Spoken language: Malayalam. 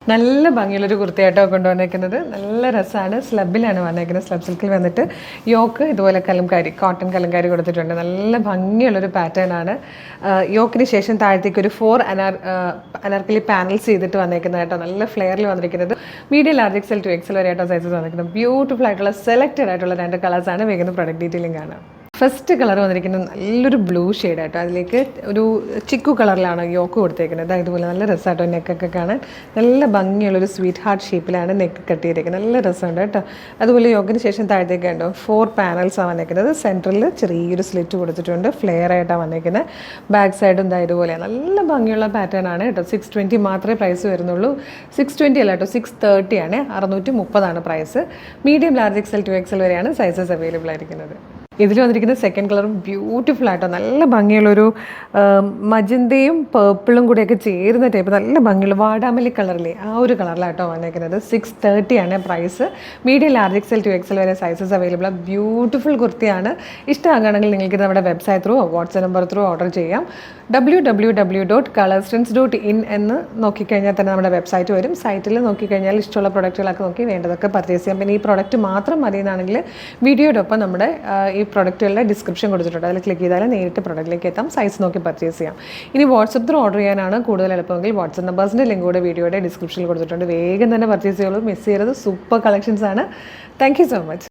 നല്ല ഭംഗിയുള്ളൊരു കുർത്തിയായിട്ടോ കൊണ്ടുവന്നേക്കുന്നത്. നല്ല രസമാണ്. സ്ലബിലാണ് വന്നേക്കുന്നത്. സ്ലബ് സിൽക്കിൽ വന്നിട്ട് യോക്ക് ഇതുപോലെ കലംകാരി, കോട്ടൺ കലംകാരി കൊടുത്തിട്ടുണ്ട്. നല്ല ഭംഗിയുള്ളൊരു പാറ്റേൺ ആണ്. യോക്കിന് ശേഷം താഴത്തേക്ക് ഒരു 4 അനാർക്കലി പാനൽസ് ചെയ്തിട്ട് വന്നേക്കുന്നത് കേട്ടോ. നല്ല ഫ്ലെയറിൽ വന്നിരിക്കുന്നത്. Medium large XL to XL വരെ ആയിട്ടോ സൈസസ് വന്നിരിക്കുന്നത്. ബ്യൂട്ടിഫുൾ ആയിട്ടുള്ള സെലക്റ്റഡ് ആയിട്ടുള്ള 2 കളേഴ്സാണ്. വേഗം പ്രൊഡക്റ്റ് ഡീറ്റെയിലിംഗ് കാണാം. ഫസ്റ്റ് കളർ വന്നിരിക്കുന്നത് നല്ലൊരു ബ്ലൂ ഷെയ്ഡായിട്ടോ. അതിലേക്ക് ഒരു ചിക്കു കളറിലാണ് യോക്ക് കൊടുത്തേക്കുന്നത്. ഇതുപോലെ നല്ല രസമായിട്ടോ. നെക്കൊക്കെ കാണാൻ നല്ല ഭംഗിയുള്ളൊരു സ്വീറ്റ് ഹാർട്ട് ഷേപ്പിലാണ് നെക്ക് കട്ട് ചെയ്തേക്കുന്നത്. നല്ല രസമുണ്ട് കേട്ടോ. അതുപോലെ യോക്കിന് ശേഷം താഴത്തേക്ക് കണ്ടോ 4 പാനൽസാണ് വന്നേക്കുന്നത്. സെൻറ്ററിൽ ചെറിയൊരു സ്ലിറ്റ് കൊടുത്തിട്ടുണ്ട്. ഫ്ലെയർ ആയിട്ടാണ് വന്നേക്കുന്നത്. ബാക്ക് സൈഡും ഇതുപോലെ നല്ല ഭംഗിയുള്ള പാറ്റേൺ ആണ് കേട്ടോ. 620 മാത്രമേ പ്രൈസ് വരുന്നുള്ളൂ. 620 അല്ല കേട്ടോ, 630 ആണ്. 630 price. Medium large XL to XL വരെയാണ് സൈസസ് അവൈലബിൾ ആയിരിക്കുന്നത്. ഇതിൽ വന്നിരിക്കുന്ന സെക്കൻഡ് കളറും ബ്യൂട്ടിഫുൾ ആയിട്ടോ. നല്ല ഭംഗിയുള്ളൊരു മജന്തയും പേർപ്പിളും കൂടെയൊക്കെ ചേരുന്ന ടൈപ്പ് നല്ല ഭംഗിയുള്ള വാടാമല്ലി കളറിലെ ആ ഒരു കളറിലാട്ടോ വന്നേക്കുന്നത്. 630 ആണ് price. Medium large XL to XL വരെ സൈസസ് അവൈലബിൾ ആണ്. ബ്യൂട്ടിഫുൾ കുർത്തിയാണ്. ഇഷ്ടമാകുകയാണെങ്കിൽ നിങ്ങൾക്ക് നമ്മുടെ website through WhatsApp number through order ചെയ്യാം. www.colorstance.in എന്ന് നോക്കിക്കഴിഞ്ഞാൽ തന്നെ നമ്മുടെ വെബ്സൈറ്റ് വരും. സൈറ്റിൽ നോക്കിക്കഴിഞ്ഞാൽ ഇഷ്ടമുള്ള പ്രൊഡക്റ്റുകളൊക്കെ നോക്കി വേണ്ടതൊക്കെ പർച്ചേസ് ചെയ്യാം. പിന്നെ ഈ പ്രൊഡക്റ്റ് മാത്രം മതിയെന്നാണെങ്കിൽ വീഡിയോടൊപ്പം നമ്മുടെ ഈ പ്രൊഡക്റ്റുകളുടെ ഡിസ്ക്രിപ്ഷൻ കൊടുത്തിട്ടുണ്ട്. അതിൽ ക്ലിക്ക് ചെയ്താൽ നേരിട്ട് പ്രൊഡക്റ്റിലേക്ക് എത്താം. സൈസ് നോക്കി പർച്ചേസ് ചെയ്യാം. ഇനി വാട്സപ്പ് ത്രൂ ഓർഡർ ചെയ്യാനാണ് കൂടുതൽ എളുപ്പമെങ്കിൽ വാട്സപ്പ് നമ്പേഴ്സിൻ്റെ ലിങ്ക് കൂടെ വീഡിയോയുടെ ഡിസ്ക്രിപ്ഷനിൽ കൊടുത്തിട്ടുണ്ട്. വേഗം തന്നെ പർച്ചേസ് ചെയ്യുള്ളൂ. മിസ് ചെയ്യരുത്. സൂപ്പർ കളക്ഷൻസ് ആണ്. Thank you so much.